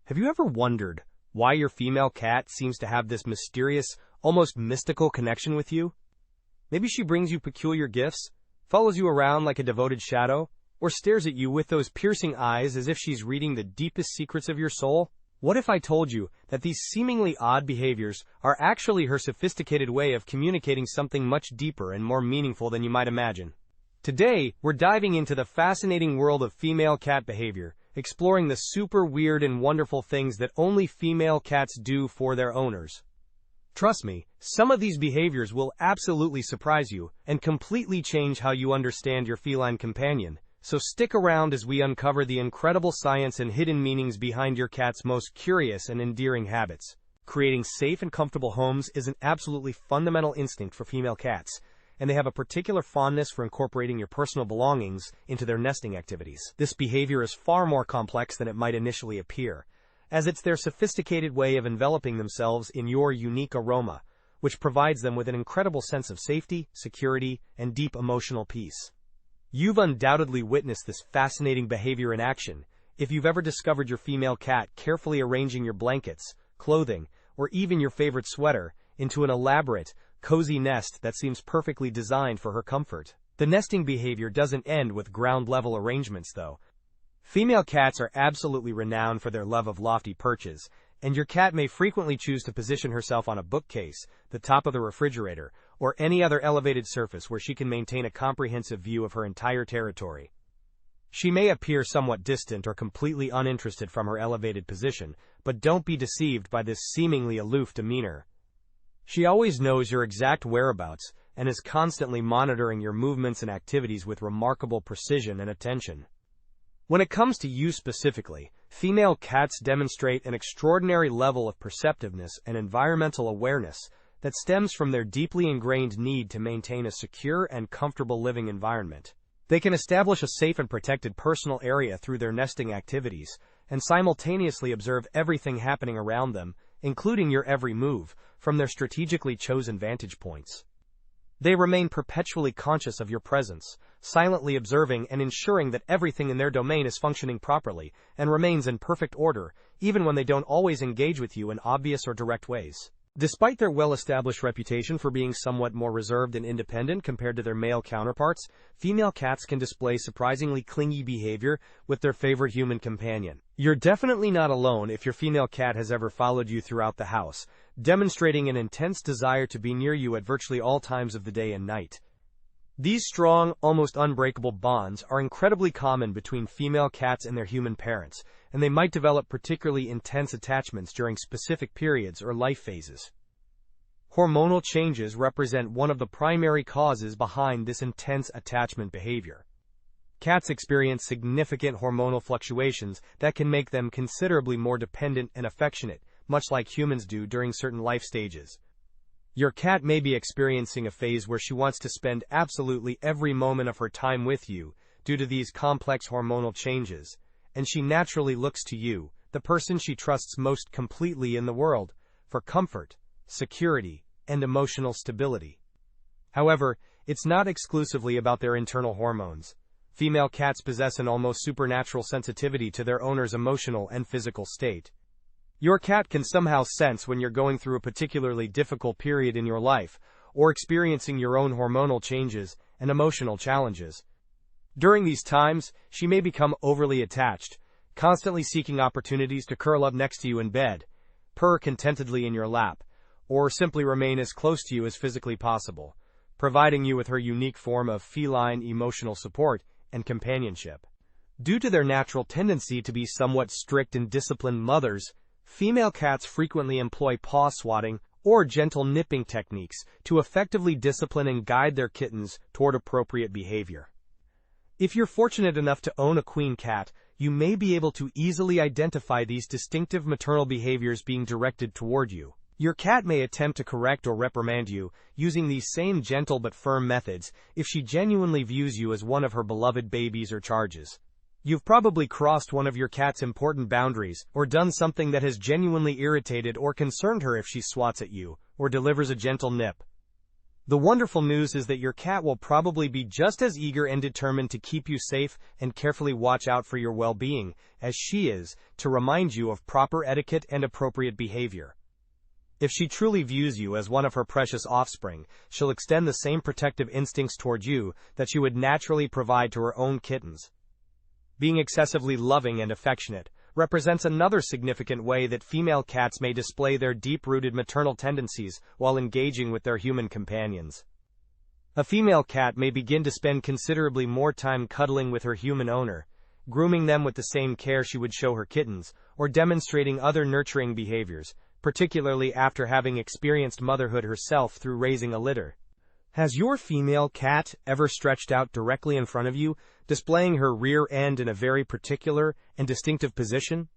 Have you ever wondered why your female cat seems to have this mysterious, almost mystical connection with you? Maybe she brings you peculiar gifts, follows you around like a devoted shadow, or stares at you with those piercing eyes as if she's reading the deepest secrets of your soul? What if I told you that these seemingly odd behaviors are actually her sophisticated way of communicating something much deeper and more meaningful than you might imagine? Today, we're diving into the fascinating world of female cat behavior, exploring the super weird and wonderful things that only female cats do for their owners. Trust me, some of these behaviors will absolutely surprise you and completely change how you understand your feline companion. So stick around as we uncover the incredible science and hidden meanings behind your cat's most curious and endearing habits. Creating safe and comfortable homes is an absolutely fundamental instinct for female cats, and they have a particular fondness for incorporating your personal belongings into their nesting activities. This behavior is far more complex than it might initially appear, as it's their sophisticated way of enveloping themselves in your unique aroma, which provides them with an incredible sense of safety, security, and deep emotional peace. You've undoubtedly witnessed this fascinating behavior in action if you've ever discovered your female cat carefully arranging your blankets, clothing, or even your favorite sweater into an elaborate, cozy nest that seems perfectly designed for her comfort. The nesting behavior doesn't end with ground-level arrangements, though. Female cats are absolutely renowned for their love of lofty perches, and your cat may frequently choose to position herself on a bookcase, the top of the refrigerator, or any other elevated surface where she can maintain a comprehensive view of her entire territory. She may appear somewhat distant or completely uninterested from her elevated position, but don't be deceived by this seemingly aloof demeanor. She always knows your exact whereabouts and is constantly monitoring your movements and activities with remarkable precision and attention. When it comes to you specifically, female cats demonstrate an extraordinary level of perceptiveness and environmental awareness that stems from their deeply ingrained need to maintain a secure and comfortable living environment. They can establish a safe and protected personal area through their nesting activities and simultaneously observe everything happening around them, including your every move, from their strategically chosen vantage points. They remain perpetually conscious of your presence, silently observing and ensuring that everything in their domain is functioning properly and remains in perfect order, even when they don't always engage with you in obvious or direct ways. Despite their well-established reputation for being somewhat more reserved and independent compared to their male counterparts, female cats can display surprisingly clingy behavior with their favorite human companion. You're definitely not alone if your female cat has ever followed you throughout the house, demonstrating an intense desire to be near you at virtually all times of the day and night. These strong, almost unbreakable bonds are incredibly common between female cats and their human parents, and they might develop particularly intense attachments during specific periods or life phases. Hormonal changes represent one of the primary causes behind this intense attachment behavior. Cats experience significant hormonal fluctuations that can make them considerably more dependent and affectionate, much like humans do during certain life stages. Your cat may be experiencing a phase where she wants to spend absolutely every moment of her time with you due to these complex hormonal changes, and she naturally looks to you, the person she trusts most completely in the world, for comfort, security, and emotional stability. However, it's not exclusively about their internal hormones. Female cats possess an almost supernatural sensitivity to their owner's emotional and physical state. Your cat can somehow sense when you're going through a particularly difficult period in your life, or experiencing your own hormonal changes and emotional challenges. During these times, she may become overly attached, constantly seeking opportunities to curl up next to you in bed, purr contentedly in your lap, or simply remain as close to you as physically possible, providing you with her unique form of feline emotional support and companionship. Due to their natural tendency to be somewhat strict and disciplined mothers, female cats frequently employ paw swatting or gentle nipping techniques to effectively discipline and guide their kittens toward appropriate behavior. If you're fortunate enough to own a queen cat, you may be able to easily identify these distinctive maternal behaviors being directed toward you. Your cat may attempt to correct or reprimand you using these same gentle but firm methods if she genuinely views you as one of her beloved babies or charges. You've probably crossed one of your cat's important boundaries, or done something that has genuinely irritated or concerned her if she swats at you, or delivers a gentle nip. The wonderful news is that your cat will probably be just as eager and determined to keep you safe and carefully watch out for your well-being as she is to remind you of proper etiquette and appropriate behavior. If she truly views you as one of her precious offspring, she'll extend the same protective instincts toward you that she would naturally provide to her own kittens. Being excessively loving and affectionate represents another significant way that female cats may display their deep-rooted maternal tendencies while engaging with their human companions. A female cat may begin to spend considerably more time cuddling with her human owner, grooming them with the same care she would show her kittens, or demonstrating other nurturing behaviors, particularly after having experienced motherhood herself through raising a litter. Has your female cat ever stretched out directly in front of you, displaying her rear end in a very particular and distinctive position?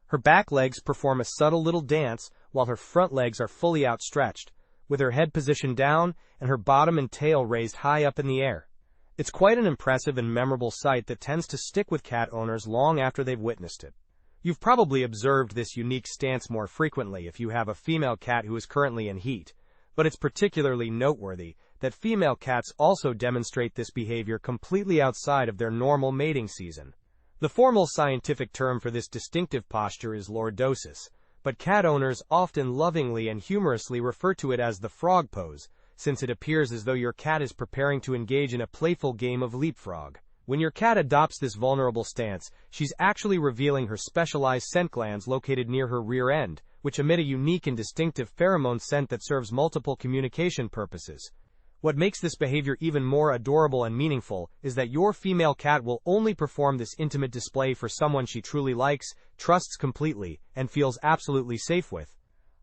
Her back legs perform a subtle little dance, while her front legs are fully outstretched, with her head positioned down and her bottom and tail raised high up in the air. It's quite an impressive and memorable sight that tends to stick with cat owners long after they've witnessed it. You've probably observed this unique stance more frequently if you have a female cat who is currently in heat, but it's particularly noteworthy that female cats also demonstrate this behavior completely outside of their normal mating season. The formal scientific term for this distinctive posture is lordosis, but cat owners often lovingly and humorously refer to it as the frog pose, since it appears as though your cat is preparing to engage in a playful game of leapfrog. When your cat adopts this vulnerable stance, she's actually revealing her specialized scent glands located near her rear end, which emit a unique and distinctive pheromone scent that serves multiple communication purposes. What makes this behavior even more adorable and meaningful is that your female cat will only perform this intimate display for someone she truly likes, trusts completely, and feels absolutely safe with.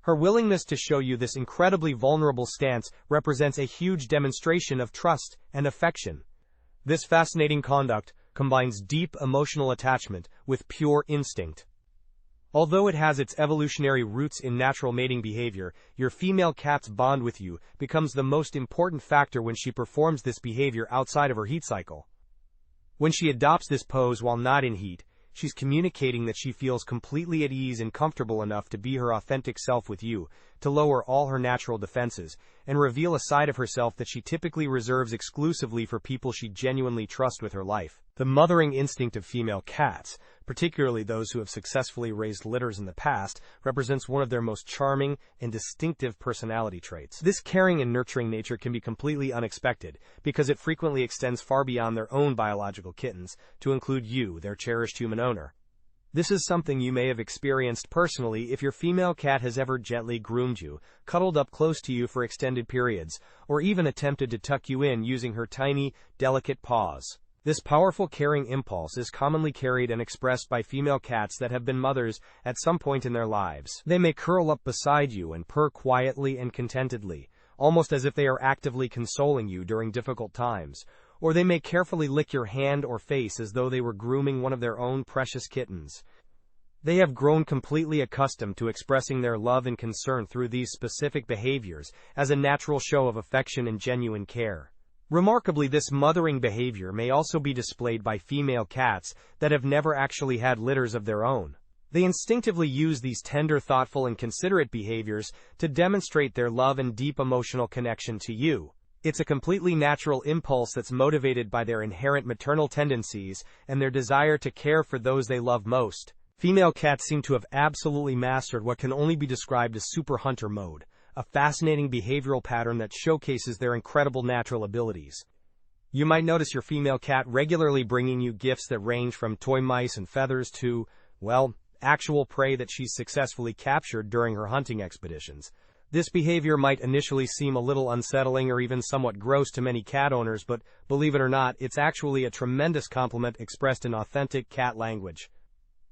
Her willingness to show you this incredibly vulnerable stance represents a huge demonstration of trust and affection. This fascinating conduct combines deep emotional attachment with pure instinct. Although it has its evolutionary roots in natural mating behavior, your female cat's bond with you becomes the most important factor when she performs this behavior outside of her heat cycle. When she adopts this pose while not in heat, she's communicating that she feels completely at ease and comfortable enough to be her authentic self with you, to lower all her natural defenses, and reveal a side of herself that she typically reserves exclusively for people she genuinely trusts with her life. The mothering instinct of female cats, particularly those who have successfully raised litters in the past, represents one of their most charming and distinctive personality traits. This caring and nurturing nature can be completely unexpected, because it frequently extends far beyond their own biological kittens, to include you, their cherished human owner. This is something you may have experienced personally if your female cat has ever gently groomed you, cuddled up close to you for extended periods, or even attempted to tuck you in using her tiny, delicate paws. This powerful caring impulse is commonly carried and expressed by female cats that have been mothers at some point in their lives. They may curl up beside you and purr quietly and contentedly, almost as if they are actively consoling you during difficult times, or they may carefully lick your hand or face as though they were grooming one of their own precious kittens. They have grown completely accustomed to expressing their love and concern through these specific behaviors as a natural show of affection and genuine care. Remarkably, this mothering behavior may also be displayed by female cats that have never actually had litters of their own. They instinctively use these tender, thoughtful, and considerate behaviors to demonstrate their love and deep emotional connection to you. It's a completely natural impulse that's motivated by their inherent maternal tendencies and their desire to care for those they love most. Female cats seem to have absolutely mastered what can only be described as super hunter mode, a fascinating behavioral pattern that showcases their incredible natural abilities. You might notice your female cat regularly bringing you gifts that range from toy mice and feathers to, well, actual prey that she's successfully captured during her hunting expeditions. This behavior might initially seem a little unsettling or even somewhat gross to many cat owners, but believe it or not, it's actually a tremendous compliment expressed in authentic cat language.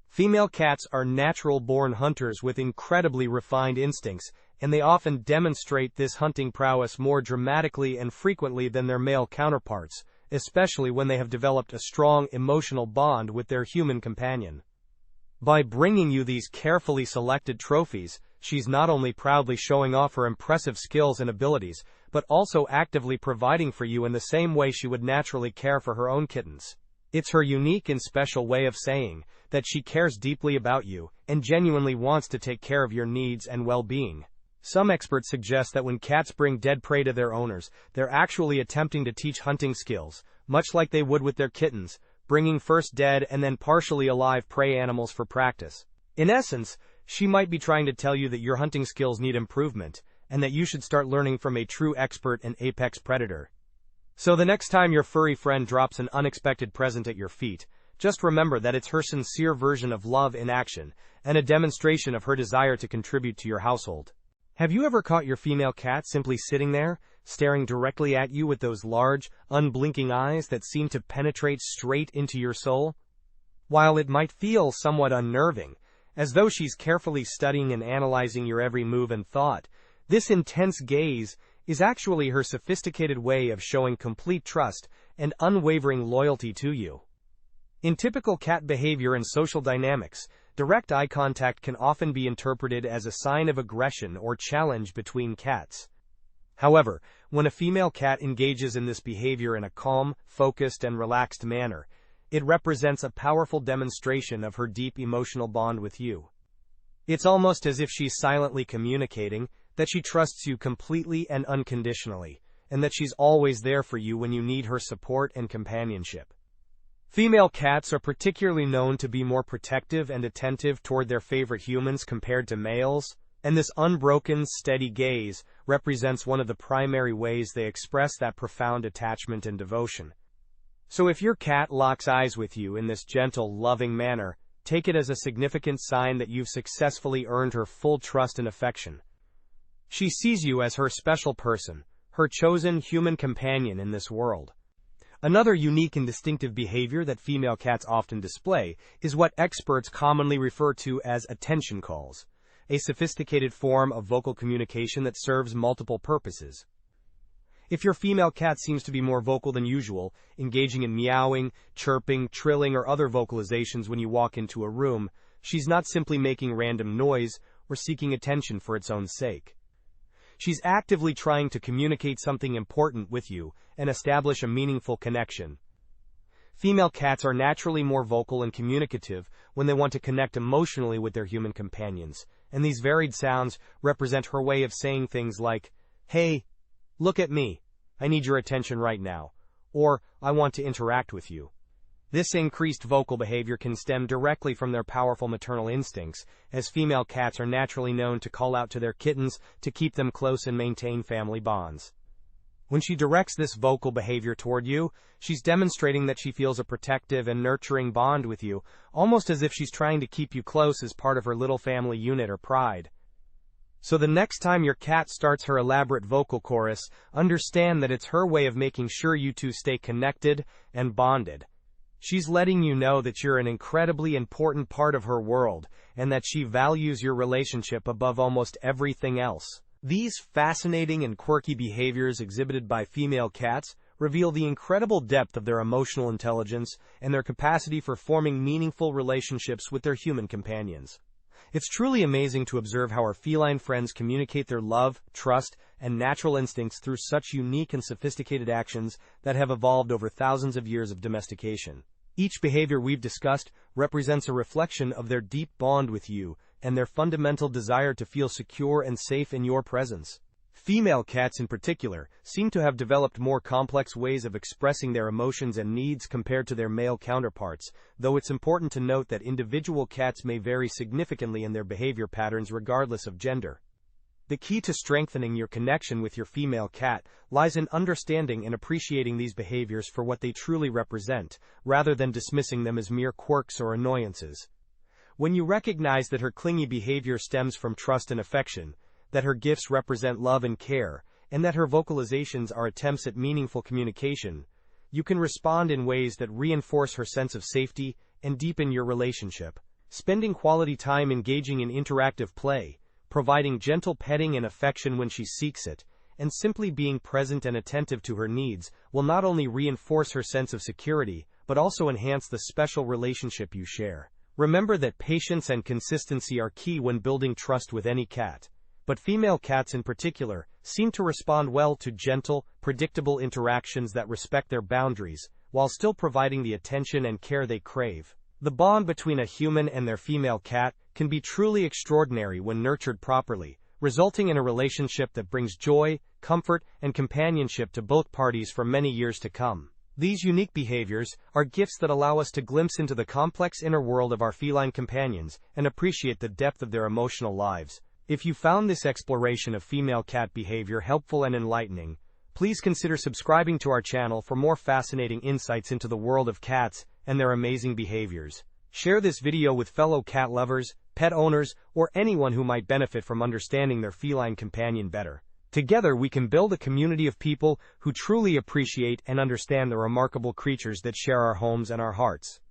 Female cats are natural-born hunters with incredibly refined instincts, and they often demonstrate this hunting prowess more dramatically and frequently than their male counterparts, especially when they have developed a strong emotional bond with their human companion. By bringing you these carefully selected trophies, she's not only proudly showing off her impressive skills and abilities, but also actively providing for you in the same way she would naturally care for her own kittens. It's her unique and special way of saying that she cares deeply about you and genuinely wants to take care of your needs and well-being. Some experts suggest that when cats bring dead prey to their owners, they're actually attempting to teach hunting skills, much like they would with their kittens, bringing first dead and then partially alive prey animals for practice. In essence, she might be trying to tell you that your hunting skills need improvement, and that you should start learning from a true expert and apex predator. So the next time your furry friend drops an unexpected present at your feet, just remember that it's her sincere version of love in action, and a demonstration of her desire to contribute to your household. Have you ever caught your female cat simply sitting there, staring directly at you with those large, unblinking eyes that seem to penetrate straight into your soul? While it might feel somewhat unnerving, as though she's carefully studying and analyzing your every move and thought, this intense gaze is actually her sophisticated way of showing complete trust and unwavering loyalty to you. In typical cat behavior and social dynamics, direct eye contact can often be interpreted as a sign of aggression or challenge between cats. However, when a female cat engages in this behavior in a calm, focused, and relaxed manner, it represents a powerful demonstration of her deep emotional bond with you. It's almost as if she's silently communicating that she trusts you completely and unconditionally, and that she's always there for you when you need her support and companionship. Female cats are particularly known to be more protective and attentive toward their favorite humans compared to males, and this unbroken, steady gaze represents one of the primary ways they express that profound attachment and devotion. So if your cat locks eyes with you in this gentle, loving manner, take it as a significant sign that you've successfully earned her full trust and affection. She sees you as her special person, her chosen human companion in this world. Another unique and distinctive behavior that female cats often display is what experts commonly refer to as attention calls, a sophisticated form of vocal communication that serves multiple purposes. If your female cat seems to be more vocal than usual, engaging in meowing, chirping, trilling, or other vocalizations when you walk into a room, she's not simply making random noise or seeking attention for its own sake. She's actively trying to communicate something important with you and establish a meaningful connection. Female cats are naturally more vocal and communicative when they want to connect emotionally with their human companions, and these varied sounds represent her way of saying things like, "Hey, look at me. I need your attention right now," or "I want to interact with you." This increased vocal behavior can stem directly from their powerful maternal instincts, as female cats are naturally known to call out to their kittens to keep them close and maintain family bonds. When she directs this vocal behavior toward you, she's demonstrating that she feels a protective and nurturing bond with you, almost as if she's trying to keep you close as part of her little family unit or pride. So the next time your cat starts her elaborate vocal chorus, understand that it's her way of making sure you two stay connected and bonded. She's letting you know that you're an incredibly important part of her world, and that she values your relationship above almost everything else. These fascinating and quirky behaviors exhibited by female cats reveal the incredible depth of their emotional intelligence and their capacity for forming meaningful relationships with their human companions. It's truly amazing to observe how our feline friends communicate their love, trust, and natural instincts through such unique and sophisticated actions that have evolved over thousands of years of domestication. Each behavior we've discussed represents a reflection of their deep bond with you and their fundamental desire to feel secure and safe in your presence. Female cats in particular seem to have developed more complex ways of expressing their emotions and needs compared to their male counterparts, though it's important to note that individual cats may vary significantly in their behavior patterns regardless of gender. The key to strengthening your connection with your female cat lies in understanding and appreciating these behaviors for what they truly represent, rather than dismissing them as mere quirks or annoyances. When you recognize that her clingy behavior stems from trust and affection, that her gifts represent love and care, and that her vocalizations are attempts at meaningful communication, you can respond in ways that reinforce her sense of safety and deepen your relationship. Spending quality time engaging in interactive play, providing gentle petting and affection when she seeks it, and simply being present and attentive to her needs will not only reinforce her sense of security, but also enhance the special relationship you share. Remember that patience and consistency are key when building trust with any cat. But female cats in particular seem to respond well to gentle, predictable interactions that respect their boundaries, while still providing the attention and care they crave. The bond between a human and their female cat can be truly extraordinary when nurtured properly, resulting in a relationship that brings joy, comfort, and companionship to both parties for many years to come. These unique behaviors are gifts that allow us to glimpse into the complex inner world of our feline companions and appreciate the depth of their emotional lives. If you found this exploration of female cat behavior helpful and enlightening, please consider subscribing to our channel for more fascinating insights into the world of cats and their amazing behaviors. Share this video with fellow cat lovers, pet owners, or anyone who might benefit from understanding their feline companion better. Together we can build a community of people who truly appreciate and understand the remarkable creatures that share our homes and our hearts.